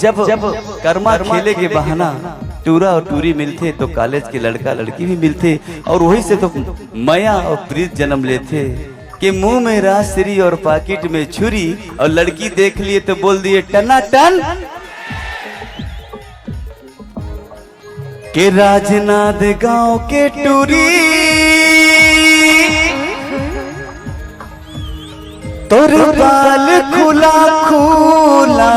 जब कर्मा खेले के बहाना टूरा और टूरी मिलते तो कॉलेज के लड़का लड़की भी मिलते, और वही से तो माया और प्रीत जन्म लेते कि मुंह में राजश्री और पाकिट में छुरी, और लड़की देख लिए तो बोल दिए टना टन के राजनाद गांव के टूरी तोर बाल खुला खुला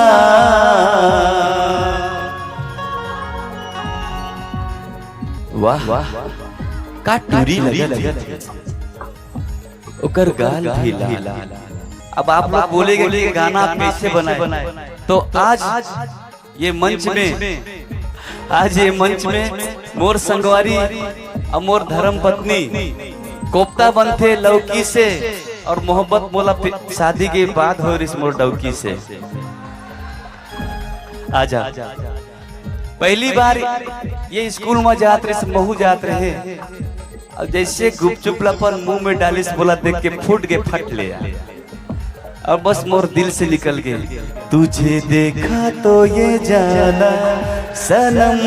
वाह वाह का टूरी लगे ओकर गाल भी लाल। अब आप लोग बोलेंगे कि गाना आप कैसे बनाए, तो आज ये मंच में मोर संगवारी और मोर धर्म पत्नी कोफ्ता बनते लौकी से, और मोहब्बत मोला शादी के बाद हो इस मोर डौकी से। आजा पहली बार ये स्कूल में जात रहे, महू जात रहे, और जैसे गुपचुप लपन मुंह में डालिस बोला देख के फूट के फट ले, और बस मोर दिल से निकल गए तुझे देखा तो ये जाना सनम।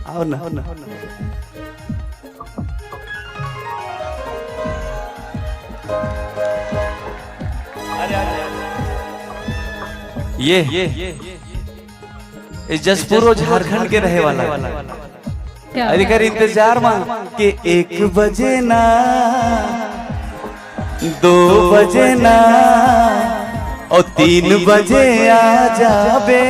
आओ ना, आओ ना। ये जसपुर झारखंड के रहे वाला अरे कर इंतजार में कि 1 बजे ना 2 बजे ना और 3 बजे आ जाबे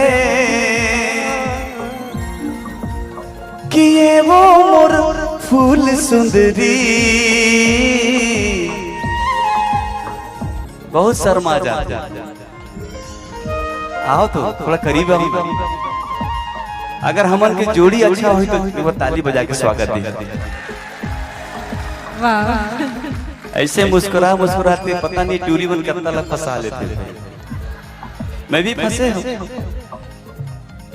कि ये वो मोर फूल सुंदरी। बहुत शर्मा जा, आओ तो थोड़ा करीब आओ। अगर हमन की जोड़ी अच्छा हुई तो ताली बजा के स्वागत दी। ऐसे मुस्कुराते पता नहीं टूरी बन करता लग फंसा लेते। मैं भी फंसे हूँ।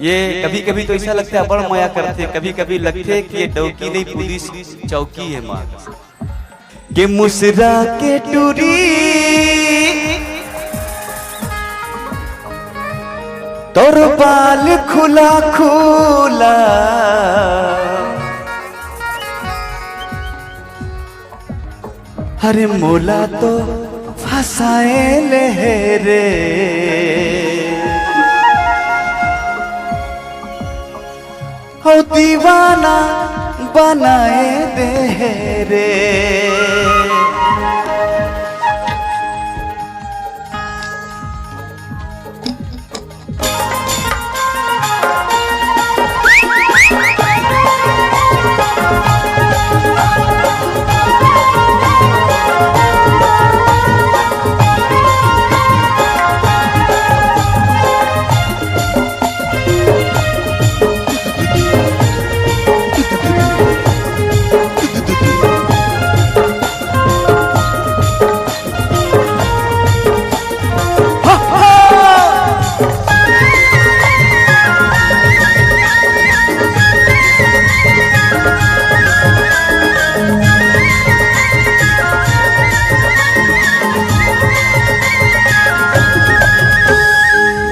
ये कभी कभी तो ऐसा लगता है बड़ माया करते, कभी कभी लगते कि ये डौकी नहीं पुलिस चौकी है माँ के मुसरा के टूरी तोर बाल खुला खुला हरे मोला तो फसाए लहरे हो दीवाना बनाए दे रे।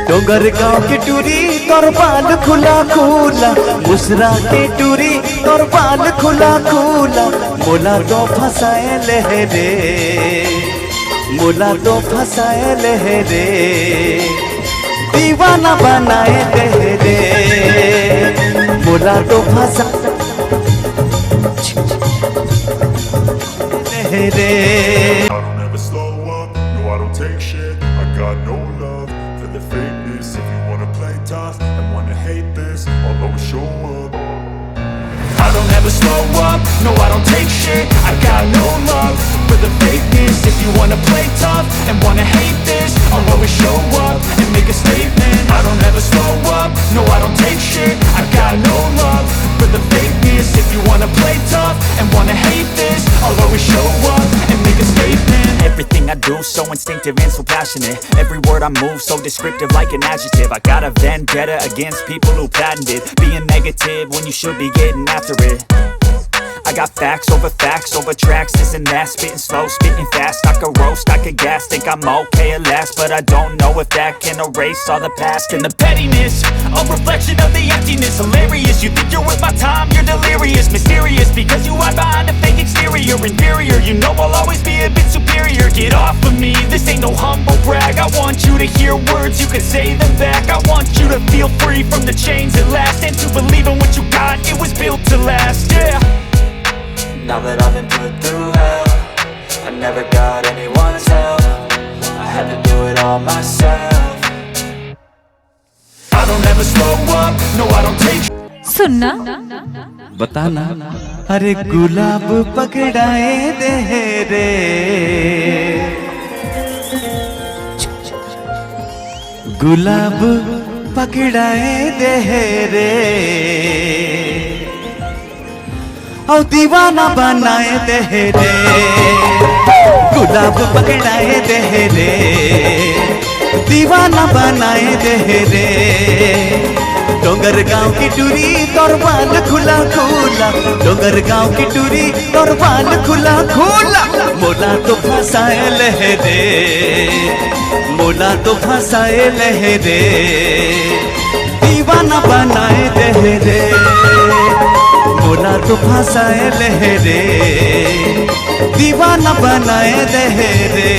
डोंगर गांव की टूरी तोर बाल खुला खुला, मुसरा के टूरी तोर बाल खुला खुला, मोला तो फसाए लहरे, मोला तो फसाए लहरे, दीवाना बनाए लहरे, मोला तो फसा लहरे। I don't ever slow up, no I don't take shit. I got no love for the fakeness. If you wanna play tough and wanna hate this, I'll always show up and make a statement. I don't ever slow up, no I don't take shit. I got no love for the fakeness. If you wanna play tough and wanna hate this, I'll always show up and make a statement. Everything I do so instinctive and so passionate. Every word I move so descriptive like an adjective. I got a vendetta against people who patented being negative when you should be getting after it. I got facts over tracks, this and that. Spitting slow, spitting fast, I could roast, I could gas. Think I'm okay at last, but I don't know if that can erase all the past. And the pettiness, a reflection of the emptiness. Hilarious, you think you're worth my time, you're delirious. Mysterious, because you hide behind a fake exterior. Inferior, you know I'll always be a bit superior. Get off of me, this ain't no humble brag. I want you to hear words, you can say them back. I want you to feel free from the chains at last, and to believe in what you got, it was built to last, yeah. Now that I've been put through hell, I never got anyone's help, I had to do it all myself. I don't ever slow up, no I don't take सुनना बताना। अरे गुलाब पकड़ाए दे रे, गुलाब पकड़ाए दे रे, और दीवाना बनाए दे रे, गुलाब पकड़ाए दे रे, दीवाना बनाए दे रे। डोंगर गांव की टूरी तोर बाल खुला खुला, डोंगर गांव की टूरी तोर बाल खुला खुला। मोला तो फंसाए लहरे, मोला तो फंसाए लहरे, दीवाना बनाए दे रे, मोला तो फंसाए लहरे, दीवाना बनाए दे रे।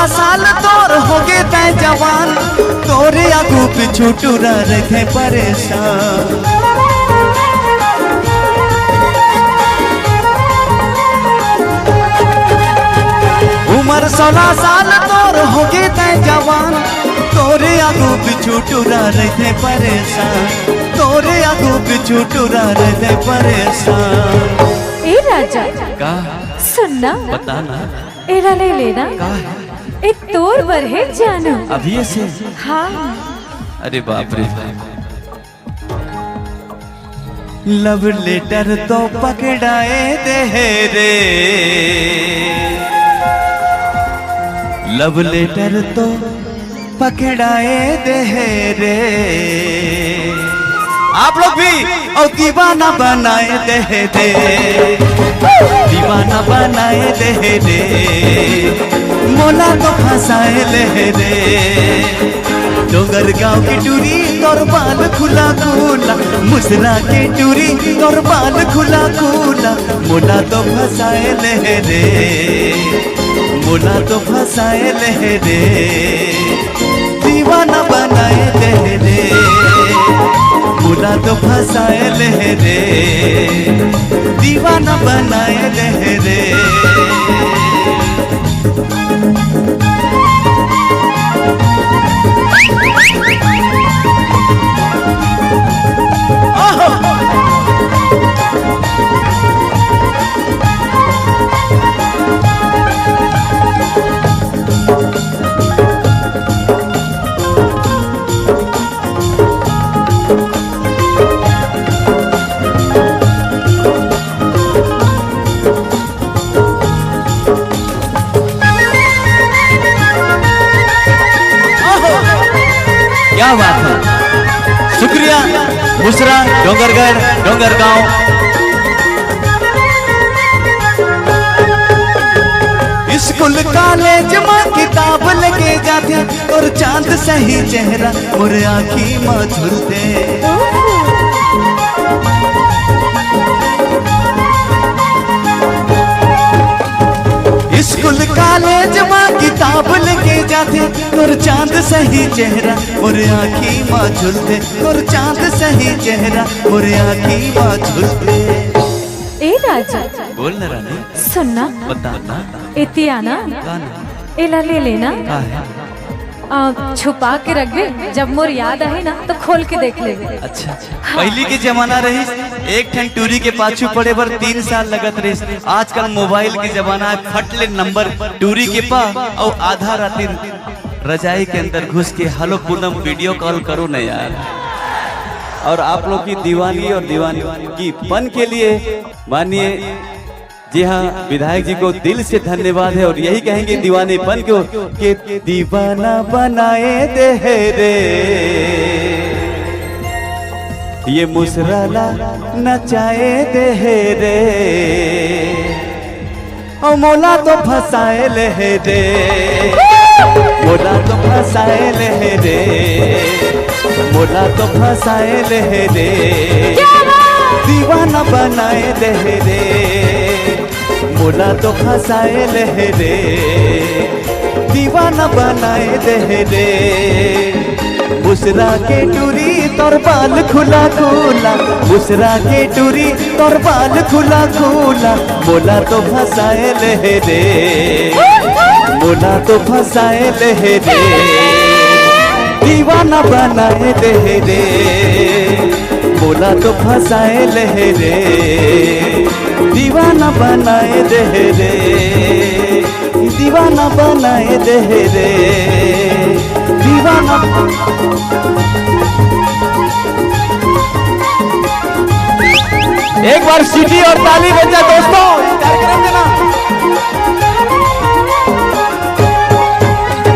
साल तोर हो गए तय जवान, तोरे आगू पिछू टूरा रखे परेशान। उम्र 16 साल तोर हो गए तय जवान, तोरे आगू पिछू टूरा रखे परेशान, तोरे आगू पिछू टूरा रखे परेशान। ए राजा का सुनना बताना, एरा ले लेना का एक तोर बर है जानो अभी से। हाँ अरे बाप रे, लव लेटर तो पकड़ाए दे रे, लव लेटर तो पकड़ाए दे रे। आप लोग भी और दीवाना बनाए दे रे, दीवाना बनाए दे रे, मोला तो फंसाए ले रे। डोंगर गांव की टूरी तोर बाल खुला खुला, मुसरा के टूरी तोर बाल खुला खुला। मोला तो फंसाए ले रे, मोला तो फंसाए ले रे, दीवाना बनाए दे रे, मोला तो फंसाए ले रे, दीवाना बनाए दे रे। क्या बात है, शुक्रिया मुसरा, डोंगरगढ़, डोंगरगांव। स्कूल कॉलेज में किताब लगे जाते और चांद सही चेहरा और आँखी में झुरते। स्कूल कॉलेज में किताब लगे जाते और चांद सही चेहरा और आँखी माँ झुलते, और चांद सही चेहरा और आँखी माँ झुलते। ए राजा बोल ना रानी, सुनना बता ना इतियाना गाना एला ले लेना का है। छुपा के रख दे, जब मोर याद आए ना तो खोल के देख ले। अच्छा पहली के जमाना रही एक ठन टूरी के पाछू पड़े बर 3 साल लगत रही। आजकल मोबाइल के जमाना है, फटले नंबर टूरी के पा और आधा राती रजाई के अंदर घुस के हेलो पूनम वीडियो कॉल करो ना यार। और आप लोग की दीवानी और दीवानी की पन के लिए मानिए जी हाँ विधायक जी को दिल से धन्यवाद है। और यही कहेंगे दीवानेपन को कि दीवाना बनाए दे रे, ये मुसराला नचाए दे रे, और मोला तो फसाए ले रे, मोला तो फसाए ले रे, मोला तो फसाए ले रे, दीवाना बनाए दे रे, मोला तो फसाए ले रे, दीवाना बनाए दे रे। मुसरा के टूरी तोर बाल खुला खुला, मुसरा के टूरी तोर बाल खुला खुला, मोला तो फसाए ले रे, मोला तो फसाए ले रे, दीवाना बनाए दे रे, मोला तो फसाए ले रे, दीवाना बनाए दे रे, दीवाना बनाए दे रे, दीवाना। एक बार सीटी और ताली बजा दोस्तों।